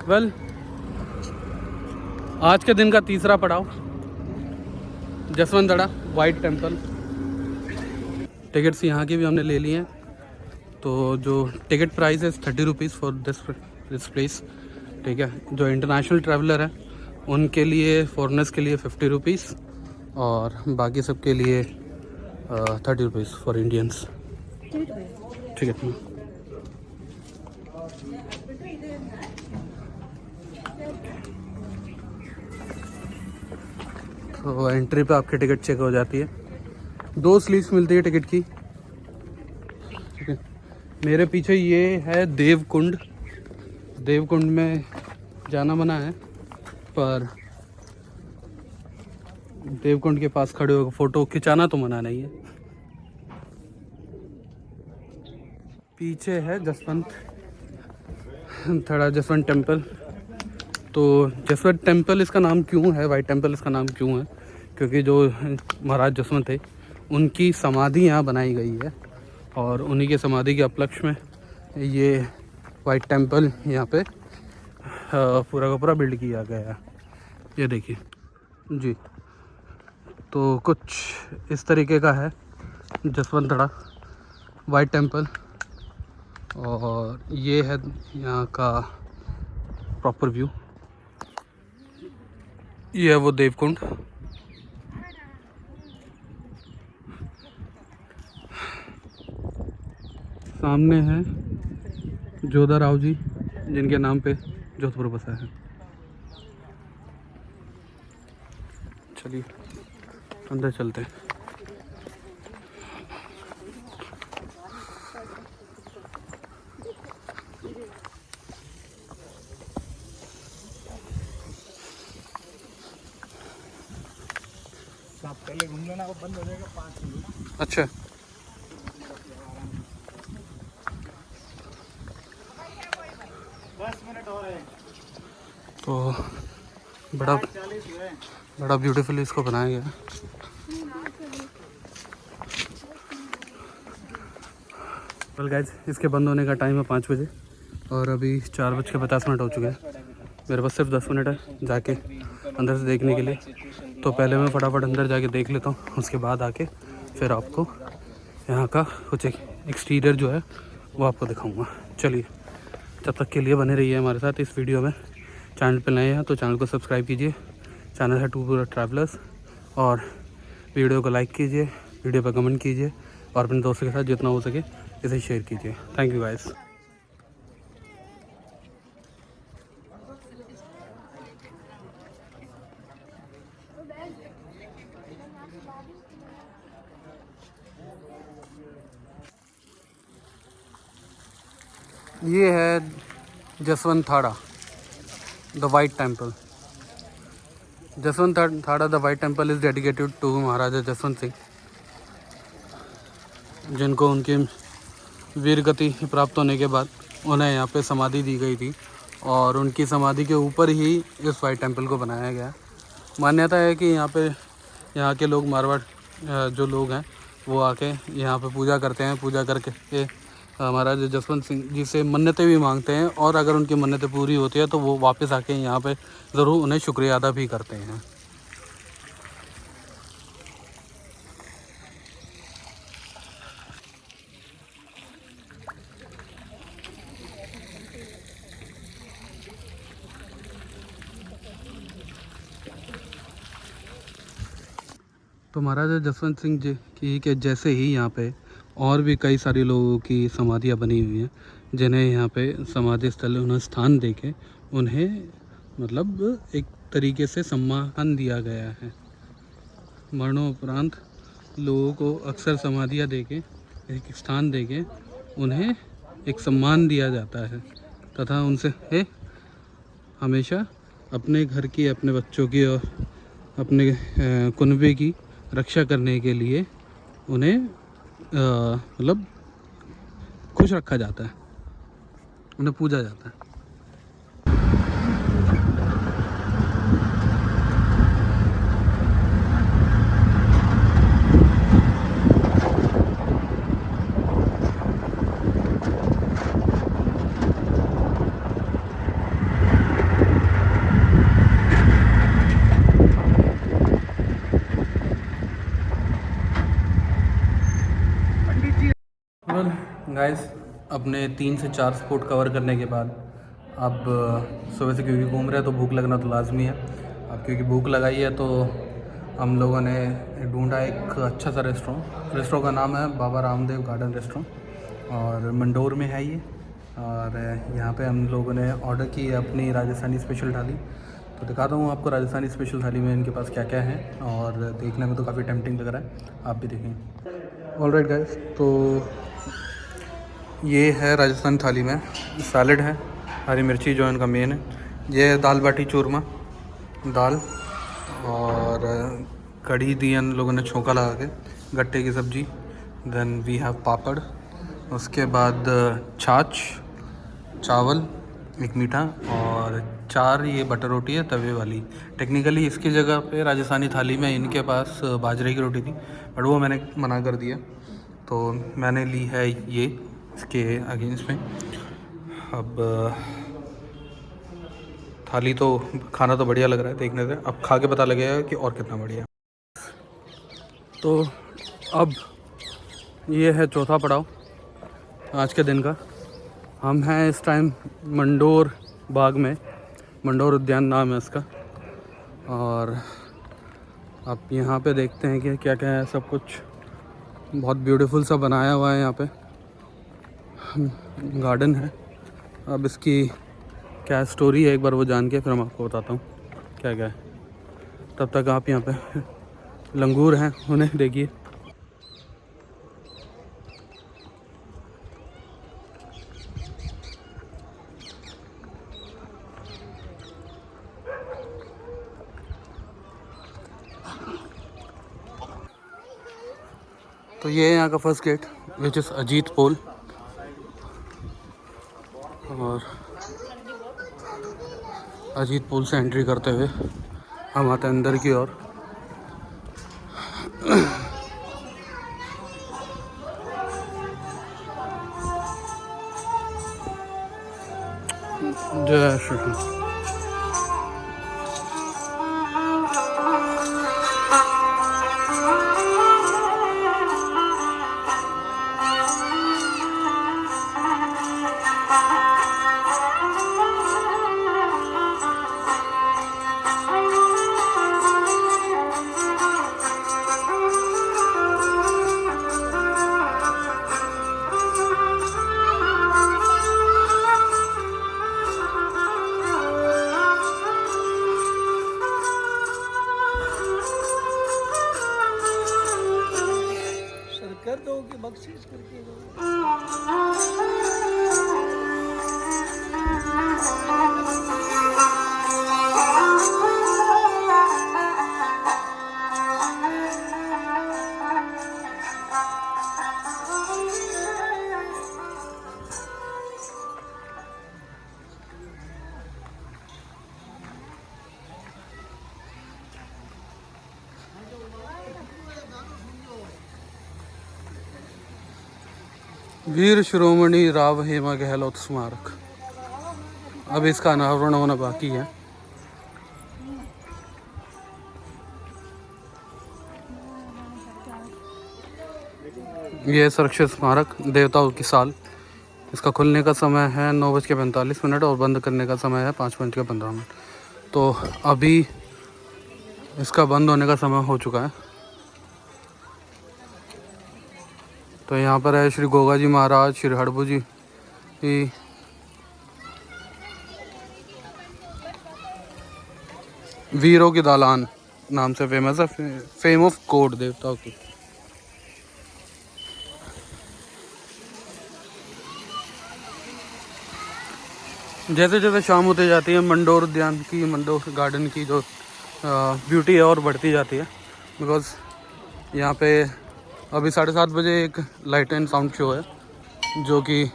Well, आज के दिन का तीसरा पड़ाव जसवंतगढ़ वाइट टेम्पल। टिकट्स यहाँ की भी हमने ले लिए हैं। तो जो टिकट प्राइस है 30 रुपीज़ फॉर दिस प्लेस। ठीक है, जो इंटरनेशनल ट्रैवलर है उनके लिए, फॉरेनर्स के लिए 50 रुपीज़ और बाकी सब के लिए 30 रुपीज़ फॉर इंडियंस। ठीक है। तो एंट्री पे आपकी टिकट चेक हो जाती है। 2 स्लीव्स मिलती है टिकट की। ठीक है, मेरे पीछे ये है देवकुंड। देवकुंड में जाना मना है, पर देवकुंड के पास खड़े होकर फ़ोटो खिंचाना तो मना नहीं है। पीछे है जसवंत टेम्पल। तो जसवंत टेम्पल इसका नाम क्यों है, वाइट टेम्पल इसका नाम क्यों है, क्योंकि जो महाराज जसवंत थे उनकी समाधि यहाँ बनाई गई है और उन्हीं के समाधि के उपलक्ष्य में ये वाइट टेम्पल यहाँ पे पूरा का पूरा बिल्ड किया गया है। ये देखिए जी। तो कुछ इस तरीके का है जसवंतगढ़ वाइट टेम्पल, और ये है यहाँ का प्रॉपर व्यू। ये है वो देवकुंड। सामने है जोधा राव जी, जिनके नाम पे जोधपुर बसा है। चलिए अंदर चलते हैं। पहले घूम लेना, वो बंद हो जाएगा 5 मिनट। अच्छा, और है तो बड़ा 40 हुए। बड़ा ब्यूटीफुल इसको बनाया गया है। वेल गाइज, इसके बंद होने का टाइम है 5 बजे और अभी 4:50 हो चुके हैं। मेरे पास सिर्फ 10 मिनट है जाके अंदर से देखने के लिए। तो पहले मैं फटाफट अंदर जाके देख लेता हूँ, उसके बाद आके फिर आपको यहाँ का कुछ एक्सटीरियर जो है वो आपको दिखाऊंगा। चलिए, तब तक के लिए बने रहिए हमारे साथ इस वीडियो में। चैनल पे नए हैं तो चैनल को सब्सक्राइब कीजिए। चैनल है टूर ट्रैवलर्स, और वीडियो को लाइक कीजिए, वीडियो पर कमेंट कीजिए और अपने दोस्तों के साथ जितना हो सके इसे शेयर कीजिए। Thank you guys. ये है Jaswantgarh the white temple. Jaswantgarh the white temple is dedicated to Maharaja Jaswant Singh, जिनको उनकी वीर गति प्राप्त होने के बाद उन्हें यहाँ पे समाधि दी गई थी और उनकी समाधि के ऊपर ही इस वाइट टेम्पल को बनाया गया। मान्यता है कि यहाँ के लोग, मारवाड़ जो लोग हैं वो आके यहाँ पे पूजा करते हैं। पूजा करके महाराजा जसवंत सिंह जी से मन्नतें भी मांगते हैं, और अगर उनकी मन्नतें पूरी होती है तो वो वापस आके यहाँ पे ज़रूर उन्हें शुक्रिया अदा भी करते हैं। तो महाराजा जसवंत सिंह जी की के जैसे ही यहाँ पे और भी कई सारे लोगों की समाधियाँ बनी हुई हैं, जिन्हें यहाँ पे समाधि स्थल उन्हें स्थान देके उन्हें मतलब एक तरीके से सम्मान दिया गया है। मरणोपरांत लोगों को अक्सर समाधियाँ देके, एक स्थान देके उन्हें एक सम्मान दिया जाता है तथा उनसे हमेशा अपने घर की, अपने बच्चों की और अपने कुनबे की रक्षा करने के लिए उन्हें मतलब खुश रखा जाता है, उन्हें पूजा जाता है। गाइस अपने 3 से 4 स्पॉट कवर करने के बाद अब सुबह से क्योंकि घूम रहे हैं तो भूख लगना तो लाजमी है। अब क्योंकि भूख लगाई है तो हम लोगों ने ढूंढा एक अच्छा सा रेस्टोरेंट का नाम है बाबा रामदेव गार्डन रेस्टोरेंट और मंडोर में है ये। और यहाँ पे हम लोगों ने ऑर्डर की है अपनी राजस्थानी स्पेशल थाली। तो दिखाता हूँ आपको राजस्थानी स्पेशल थाली में इनके पास क्या क्या है और देखने में तो काफ़ी टेम्पटिंग लग रहा है, आप भी देखें। ऑलराइट गाइस, तो ये है राजस्थानी थाली में सैलड है, हरी मिर्ची जो इनका मेन है, ये है दाल बाटी चूरमा दाल और कढ़ी दी इन लोगों ने छोंका लगा के, गट्टे की सब्ज़ी, देन वी हैव पापड़, उसके बाद छाछ, चावल, एक मीठा और 4 ये बटर रोटी है तवे वाली। टेक्निकली इसकी जगह पे राजस्थानी थाली में इनके पास बाजरे की रोटी थी बट वो मैंने मना कर दिया, तो मैंने ली है ये इसके अगेंस्ट में। अब थाली तो खाना तो बढ़िया लग रहा है देखने से, अब खा के पता लगेगा कि और कितना बढ़िया। तो अब ये है चौथा पड़ाव आज के दिन का। हम हैं इस टाइम मंडोर बाग में, मंडोर उद्यान नाम है इसका। और आप यहाँ पे देखते हैं कि क्या क्या है, सब कुछ बहुत ब्यूटीफुल सा बनाया हुआ है। यहाँ पे गार्डन है। अब इसकी क्या स्टोरी है एक बार वो जान के फिर मैं आपको बताता हूँ क्या क्या है। तब तक आप यहाँ पे लंगूर हैं उन्हें देखिए। तो ये है यहाँ का first gate which is Ajit Pol. और अजीत पोल से एंट्री करते हुए हम आते हैं अंदर की ओर। जय श्री कृष्ण। कर दो कि बख्शीश करके दो। वीर शिरोमणि राव हेमा गहलोत स्मारक, अब इसका अनावरण होना बाकी है। यह सुरक्षित स्मारक देवताओं की साल। इसका खुलने का समय है 9:45 और बंद करने का समय है 5:15। तो अभी इसका बंद होने का समय हो चुका है। तो यहाँ पर है श्री गोगा जी महाराज, श्री हड़बू जी की वीरों की दालान नाम से फेमस है, फेम ऑफ कोड देवताओं की। जैसे जैसे शाम होते जाती है मंडोर उद्यान की, मंडोर गार्डन की जो ब्यूटी है और बढ़ती जाती है। बिकॉज़ यहाँ पे अभी 7:30 बजे एक लाइट एंड साउंड शो है जो कि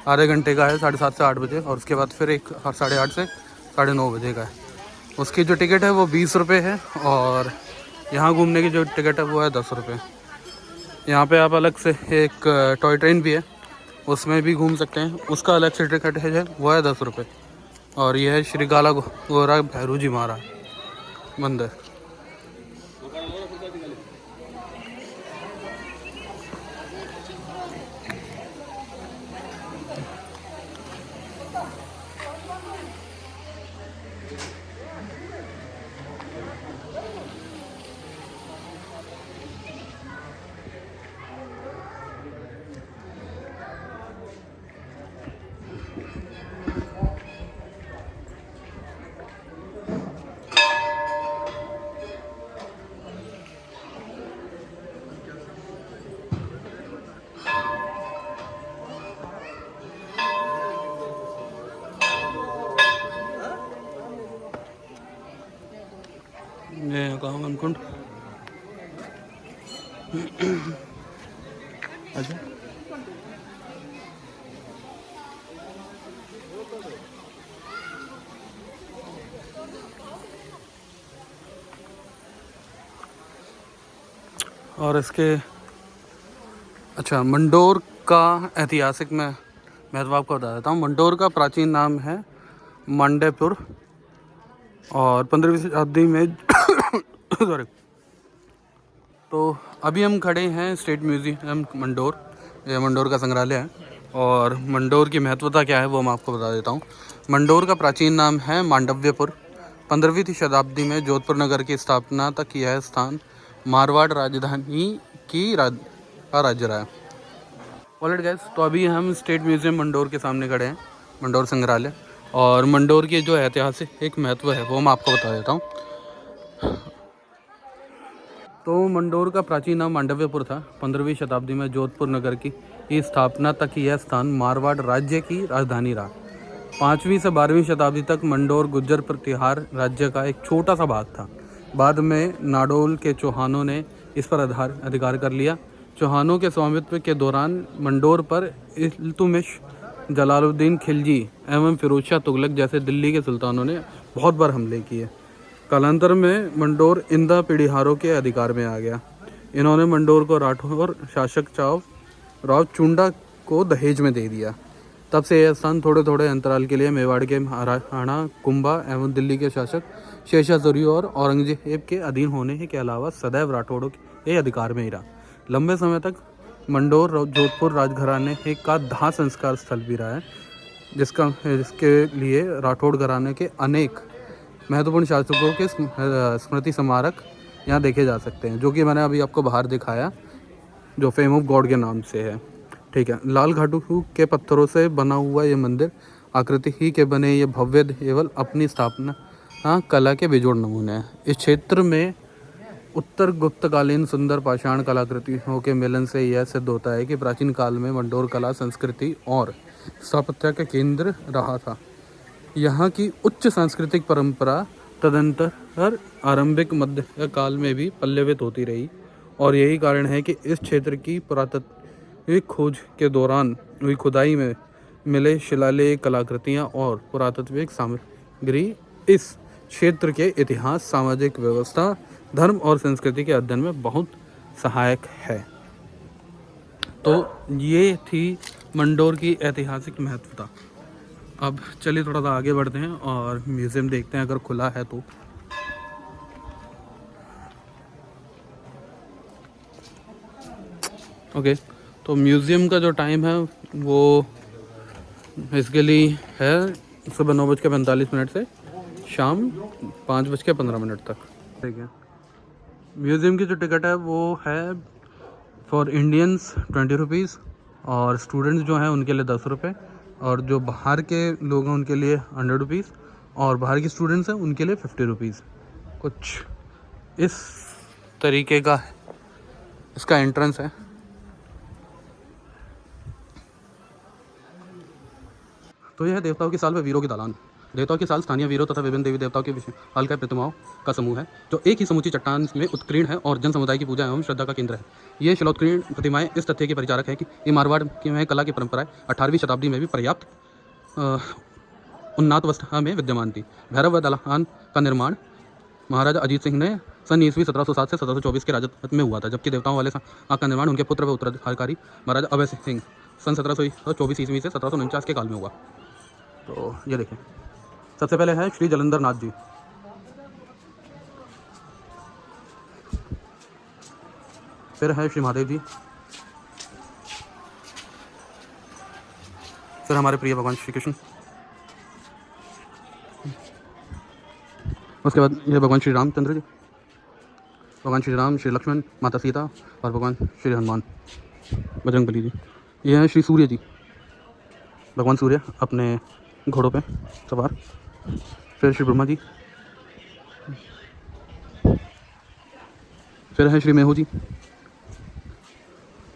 आधे घंटे का है, 7:30 से 8 बजे, और उसके बाद फिर एक 8:30 से 9:30 बजे का है। उसकी जो टिकट है वो 20 रुपये है और यहाँ घूमने की जो टिकट है वो है 10 रुपये। यहाँ पे आप अलग से एक टॉय ट्रेन भी है, उसमें भी घूम सकते हैं, उसका अलग से टिकट है वो है 10 रुपये। और यह है श्री काला गोरा भैरू जी महाराज मंदिर। ये कहाँ मनकुंड। अच्छा और इसके अच्छा मंडोर का ऐतिहासिक मैं महत्व आपको बता देता हूँ। मंडोर का प्राचीन नाम है मांडेपुर और 15वीं शताब्दी में सॉरी। तो अभी हम खड़े हैं स्टेट म्यूजियम मंडोर, ये मंडोर का संग्रहालय है। और मंडोर की महत्वता क्या है वो मैं आपको बता देता हूँ। मंडोर का प्राचीन नाम है मांडव्यपुर। 15वीं शताब्दी में जोधपुर नगर की स्थापना तक यह स्थान मारवाड़ राजधानी का राज्य रहा है। ऑलराइट गाइस, तो अभी हम स्टेट म्यूजियम मंडोर के सामने खड़े हैं, मंडोर संग्रहालय। और मंडोर की जो ऐतिहासिक एक महत्व है वो मैं आपको बता देता हूँ। तो मंडोर का प्राचीन नाम मांडव्यपुर था। 15वीं शताब्दी में जोधपुर नगर की स्थापना तक यह स्थान मारवाड़ राज्य की राजधानी रहा। 5वीं से 12वीं शताब्दी तक मंडोर गुर्जर प्रतिहार राज्य का एक छोटा सा भाग था। बाद में नाडोल के चौहानों ने इस पर अधिकार कर लिया। चौहानों के स्वामित्व के दौरान मंडोर पर इल्तुतमिश, जलालुद्दीन खिलजी एवं फिरोज शाह तुगलक जैसे दिल्ली के सुल्तानों ने बहुत बार हमले किए। कालांतर में मंडोर इंदा पिड़िहारों के अधिकार में आ गया। इन्होंने मंडोर को राठौर शासक राव चुंडा को दहेज में दे दिया। तब से यह स्थान थोड़े थोड़े अंतराल के लिए मेवाड़ के महाराणा कुंभा एवं दिल्ली के शासक शेरशाह सूरी और औरंगजेब के अधीन होने के अलावा सदैव राठौड़ों के अधिकार में ही रहा। लंबे समय तक मंडोर जोधपुर राजघराने का दाह संस्कार स्थल भी रहा है, जिसके लिए राठौड़ घराने के अनेक महत्वपूर्ण शासकों के स्मृति स्मारक यहाँ देखे जा सकते हैं, जो कि मैंने अभी आपको बाहर दिखाया, जो फेम ऑफ गॉड के नाम से है। ठीक है, लाल घाटू के पत्थरों से बना हुआ ये मंदिर आकृति ही के बने ये भव्य केवल अपनी स्थापना कला के बेजोड़ नमूने हैं। इस क्षेत्र में उत्तर गुप्तकालीन सुंदर पाषाण कलाकृतियों के मिलन से यह सिद्ध होता है कि प्राचीन काल में मंडोर कला, संस्कृति और स्थापत्य का केंद्र रहा था। यहाँ की उच्च सांस्कृतिक परंपरा तदंतर आरंभिक मध्य काल में भी पल्लवित होती रही और यही कारण है कि इस क्षेत्र की पुरातात्विक खोज के दौरान हुई खुदाई में मिले शिलालेख, कलाकृतियाँ और पुरातात्विक सामग्री इस क्षेत्र के इतिहास, सामाजिक व्यवस्था, धर्म और संस्कृति के अध्ययन में बहुत सहायक है। तो ये थी मंडोर की ऐतिहासिक महत्वता। अब चलिए थोड़ा सा आगे बढ़ते हैं और म्यूज़ियम देखते हैं, अगर खुला है तो। ओके, तो म्यूज़ियम का जो टाइम है वो इसके लिए है सुबह 9:45 से शाम 5:15 तक। ठीक है, म्यूज़ियम की जो टिकट है वो है फॉर इंडियंस 20 रुपीज़ और स्टूडेंट्स जो हैं उनके लिए 10 रुपये, और जो बाहर के लोग हैं उनके लिए 100 रुपीज़ और बाहर के स्टूडेंट्स हैं उनके लिए 50 रुपीज़। कुछ इस तरीके का इसका एंट्रेंस है। तो यह है देवताओं की साल व वीरों की दालान। देवताओं की साल स्थानीय वीरों तथा विभिन्न देवी देवताओं के विशालकाय प्रतिमाओं का समूह है, जो एक ही समूची चट्टान में उत्कीर्ण है और जन समुदाय की पूजा एवं श्रद्धा का केंद्र है। ये शिलोत्कीर्ण प्रतिमाएं इस तथ्य की परिचारक है कि ये मारवाड़ की कला की परंपराएं 18वीं शताब्दी में भी पर्याप्त उन्नत अवस्था में विद्यमान थी। भैरव व दलान का निर्माण महाराजा अजीत सिंह ने सन ईस्वी 1707 से 1724 के राजत्व में हुआ था, जबकि देवताओं वाले का निर्माण उनके पुत्र व उत्तराधिकारी महाराजा अभय सिंह सन 1724 ईस्वी से 1749 के काल में हुआ। तो ये देखें, सबसे पहले है श्री जलंधर नाथ जी, फिर है श्री महादेव जी, फिर हमारे प्रिय भगवान श्री कृष्ण, उसके बाद ये भगवान श्री रामचंद्र जी, भगवान श्री राम, श्री लक्ष्मण, माता सीता और भगवान श्री हनुमान बजरंगबली जी। ये हैं श्री सूर्य जी, भगवान सूर्य अपने घोड़ों पे सवार, फिर श्री ब्रह्मा जी, फिर है श्री मेहू जी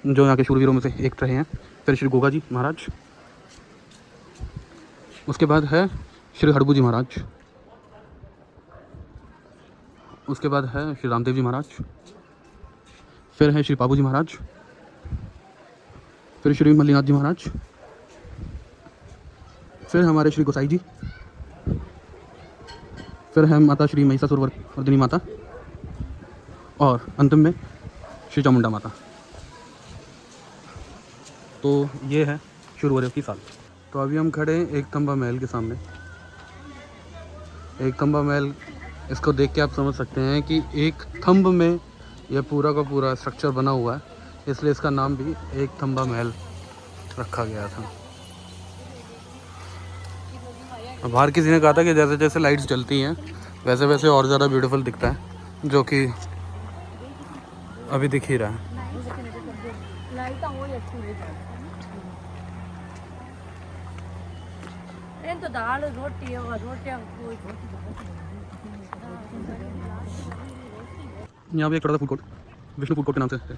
जो यहाँ के शूरवीरों में से एक रहे हैं, फिर श्री गोगा जी महाराज, उसके बाद है श्री हड़बू जी महाराज, उसके बाद है श्री रामदेव जी महाराज, फिर है श्री बाबू जी महाराज, फिर श्री मल्लीनाथ जी महाराज, फिर हमारे श्री गोसाई जी, फिर है माता श्री महिषासुर वर्धिनी माता, और अंतिम में श्री चामुंडा माता। तो ये है शुरुआत की साल। तो अभी हम खड़े हैं एक तंबा महल के सामने। एक तंबा महल, इसको देख के आप समझ सकते हैं कि एक थंब में यह पूरा का पूरा स्ट्रक्चर बना हुआ है, इसलिए इसका नाम भी एक तंबा महल रखा गया था। बाहर किसी ने कहा था कि जैसे जैसे लाइट्स जलती हैं वैसे वैसे और ज़्यादा ब्यूटीफुल दिखता है, जो कि अभी दिख ही रहा है। तो दाल रोटी यहाँ पे एक छोटा सा food court, Vishnu food court के नाम से है।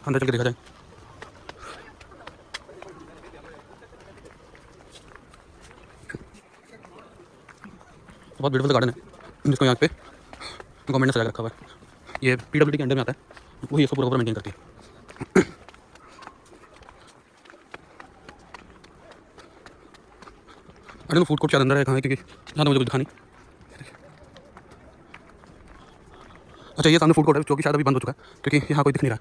अंदर चल के देखा जाए। बहुत ब्यूटीफुल गार्डन है, जिसको यहाँ पे गवर्नमेंट ने सजा के रखा हुआ है। ये PWD के अंडर में आता है, वही इसको पूरा मेंटेन करती है। अरे फूड कोर्ट शायद अंदर है, कहाँ है, क्योंकि यहाँ तो मुझे कुछ दिखा नहीं। अच्छा, ये सामने फूड कोर्ट है, जो कि शायद अभी बंद हो चुका है क्योंकि यहाँ कोई दिख नहीं रहा।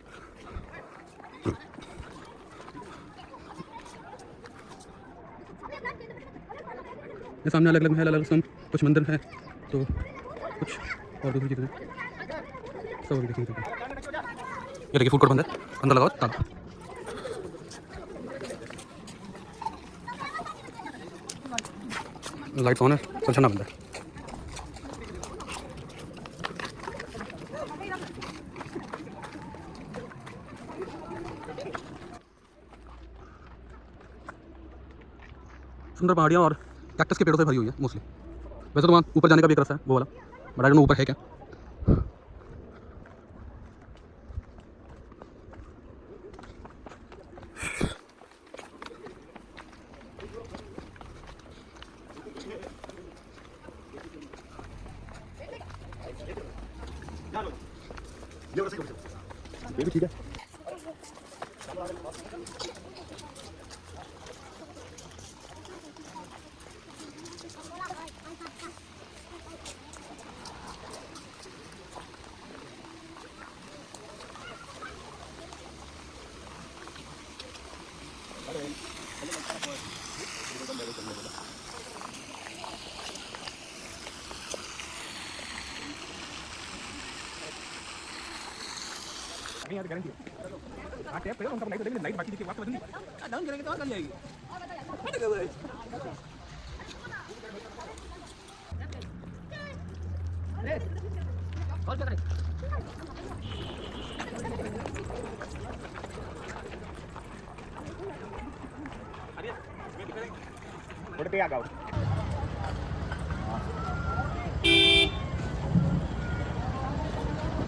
ये सामने अलग अलग महल, अलग अलग कुछ मंदिर है, तो कुछ और दूसरी चीज़ें सब अभी देखने को। ये देखिए फूड कोर्ट बंद है, अंदर लगाओ ताला। लाइट्स ऑन है, चलना बंद है। सुंदर पहाड़ियाँ और कैक्टस के पेड़ों से भरी हुई है मोस्टली। वैसे तो वहाँ ऊपर जाने का भी एक रास्ता है वो वाला, बट आई डोंट नो ऊपर है क्या। ये भी ठीक है। गारंटी है। टैप पे उनका लाइट देंगे, लाइट बाकी के वक्त डाउन करेंगे तो और कम जाएगी। और क्या करें? थोड़े पे आ जाओ।